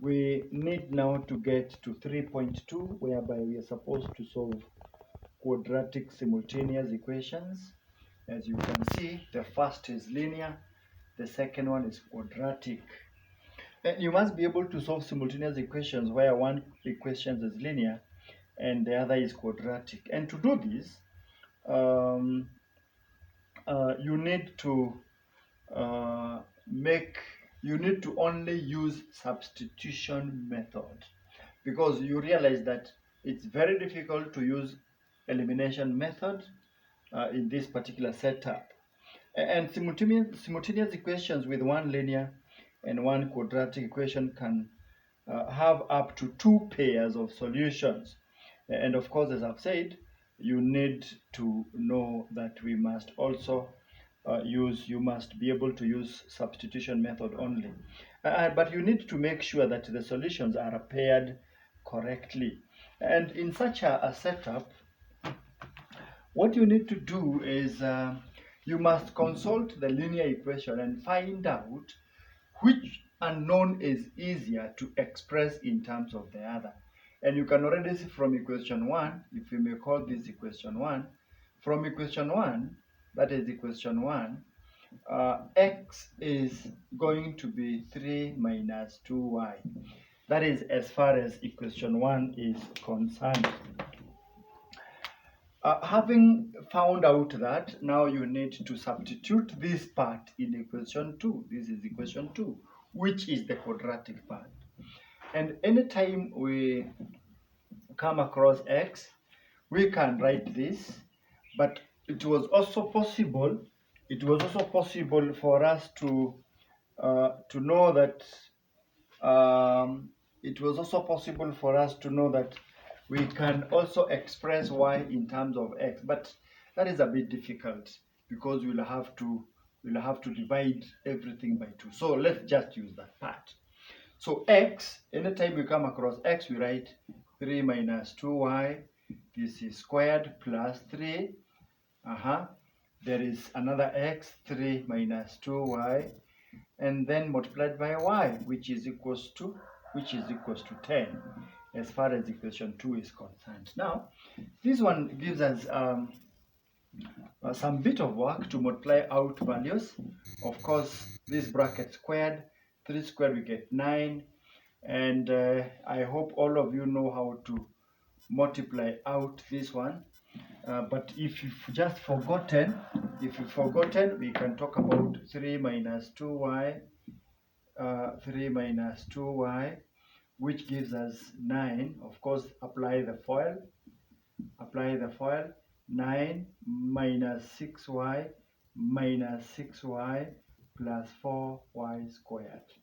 We need now to get to 3.2, whereby we are supposed to solve quadratic simultaneous equations. As you can see, the first is linear, the second one is quadratic. And you must be able to solve simultaneous equations where one equation is linear and the other is quadratic. And to do this, um, you need to uh, you need to only use substitution method, because you realize that it's very difficult to use elimination method in this particular setup. And simultaneous equations with one linear and one quadratic equation can have up to two pairs of solutions. And of course, as I've said, you need to know that we must also you must be able to use substitution method only. But you need to make sure that the solutions are paired correctly. And in such a setup, what you need to do is you must consult the linear equation and find out which unknown is easier to express in terms of the other. And you can already see from equation 1, if we may call this equation 1, from equation 1, that is equation 1, x is going to be 3 minus 2y. That is as far as equation 1 is concerned. Having found out that, now you need to substitute this part in equation 2. This is equation 2, which is the quadratic part. And anytime we come across x, we can write this, but it was also possible for us to know that we can also express y in terms of x, but that is a bit difficult because we'll have to divide everything by 2. So let's just use that part. So x, anytime we come across x, we write 3 minus 2y. This is squared plus 3. There is another x, 3 minus 2y, and then multiplied by y, which is equals to 10, as far as equation 2 is concerned. Now, this one gives us some bit of work to multiply out values. Of course, this bracket squared, 3 squared we get 9, and I hope all of you know how to multiply out this one. But if you've just forgotten, we can talk about 3 minus 2y, which gives us 9. Of course, apply the FOIL. 9 minus 6y plus 4y squared.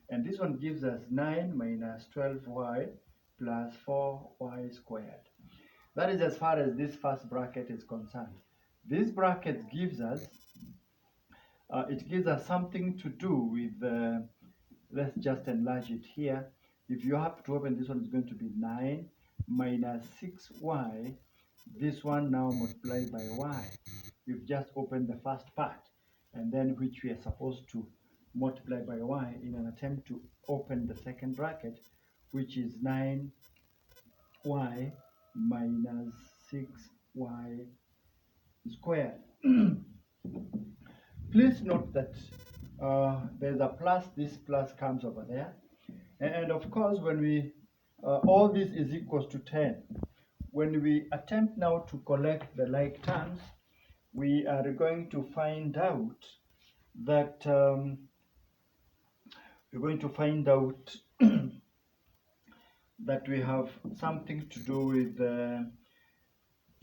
And this one gives us 9 minus 12y plus 4y squared. That is as far as this first bracket is concerned. This bracket gives us something to do with, let's just enlarge it here. If you have to open, this one is going to be 9 minus 6y. This one now multiplied by y. We've just opened the first part, and then which we are supposed to multiply by y in an attempt to open the second bracket, which is 9y minus 6y squared. Please note that there's a plus. This plus comes over there, and of course, when we all this is equals to 10. When we attempt now to collect the like terms, we are going to find out that that we have something to do with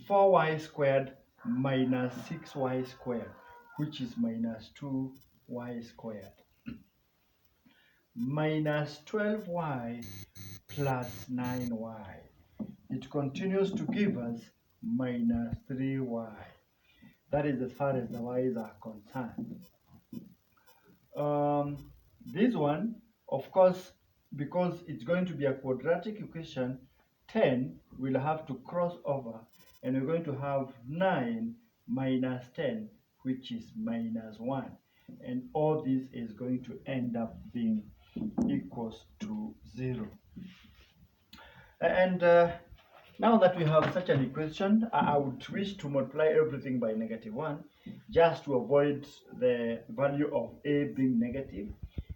4y squared minus 6y squared, which is minus 2y squared, minus 12y plus 9y. It continues to give us minus 3y. That is as far as the y's are concerned. This one, of course, because it's going to be a quadratic equation, 10 will have to cross over, and we're going to have 9 minus 10, which is minus 1. And all this is going to end up being equals to 0. And now that we have such an equation, I would wish to multiply everything by -1 just to avoid the value of a being negative,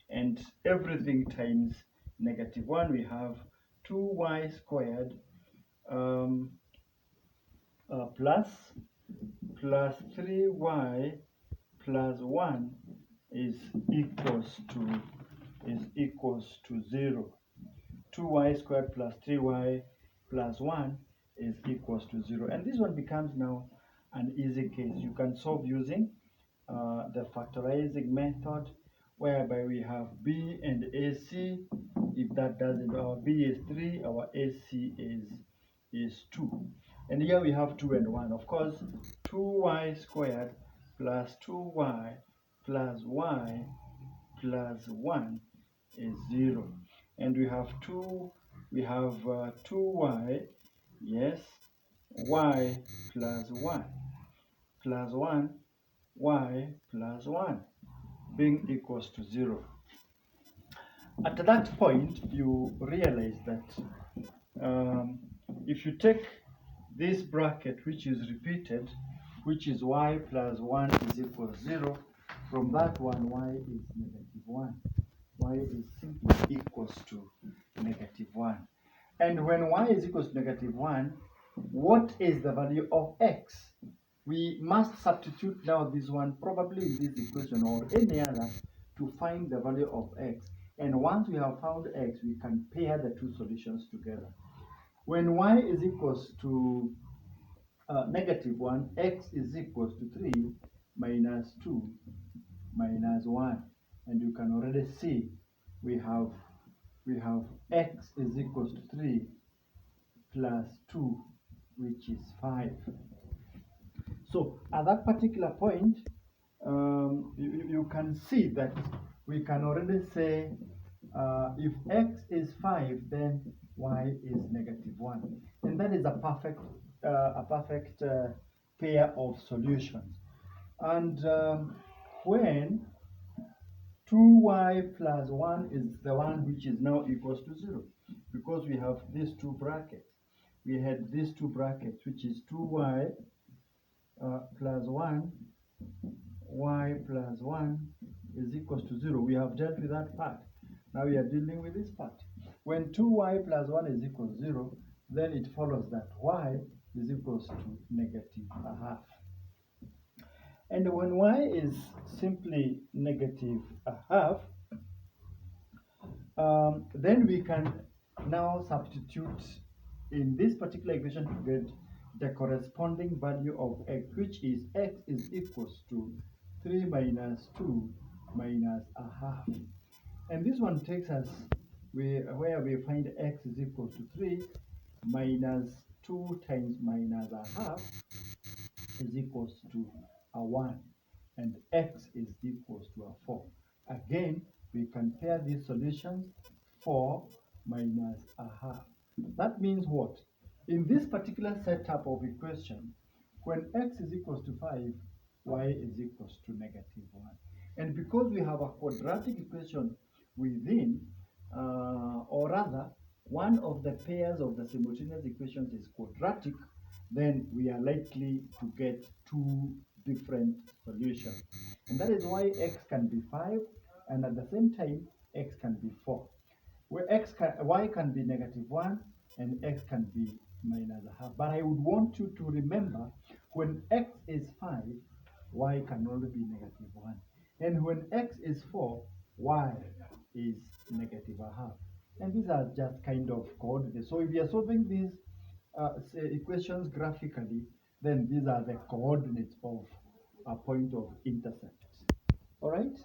and everything times -1. We have 2y squared plus 3y plus 1 is equals to 0. 2y squared plus 3y plus 1 is equals to 0. And this one becomes now an easy case. You can solve using the factorizing method, whereby we have b and ac. If that doesn't, our b is 3, our ac is 2. And here we have 2 and 1. Of course, 2y squared plus 2y plus y plus 1 is 0. And we have 2y, yes, y plus 1 plus 1, y plus 1 being equals to 0. At that point, you realize that if you take this bracket, which is repeated, which is y plus 1 is equal to 0, from that one, y is -1. Y is simply equals to -1. And when y is equals to -1, what is the value of x? We must substitute now this one, probably in this equation or any other, to find the value of x. And once we have found x, we can pair the two solutions together. When y is equals to -1, x is equals to 3 minus 2 minus 1. And you can already see we have x is equals to 3 plus 2, which is 5. So at that particular point, you can see that we can already say if x is 5, then y is -1. And that is a perfect pair of solutions. And when 2y plus 1 is the one which is now equals to 0, because we have these two brackets. We had these two brackets, which is 2y plus 1, y plus 1 is equals to 0. We have dealt with that part. Now we are dealing with this part. When 2y plus 1 is equal to 0, then it follows that y is equals to -1/2. And when y is simply -1/2, then we can now substitute in this particular equation to get the corresponding value of x, which is x is equals to 3 minus 2 minus 1/2. And this one takes us where we find x is equal to 3 minus 2 times minus 1/2 is equals to 1, and x is equals to 4. Again, we can pair these solutions, 4 minus 1/2. That means what? In this particular setup of equation, when x is equals to 5, y is equals to -1. And because we have a quadratic equation within, or rather, one of the pairs of the simultaneous equations is quadratic, then we are likely to get two different solutions. And that is why x can be 5, and at the same time, x can be 4. Where y can be -1, and x can be -1/2. But I would want you to remember, when x is 5, y can only be -1. And when x is 4, y is -1/2. And these are just kind of coordinates. So if you are solving these equations graphically, then these are the coordinates of a point of intercept. All right?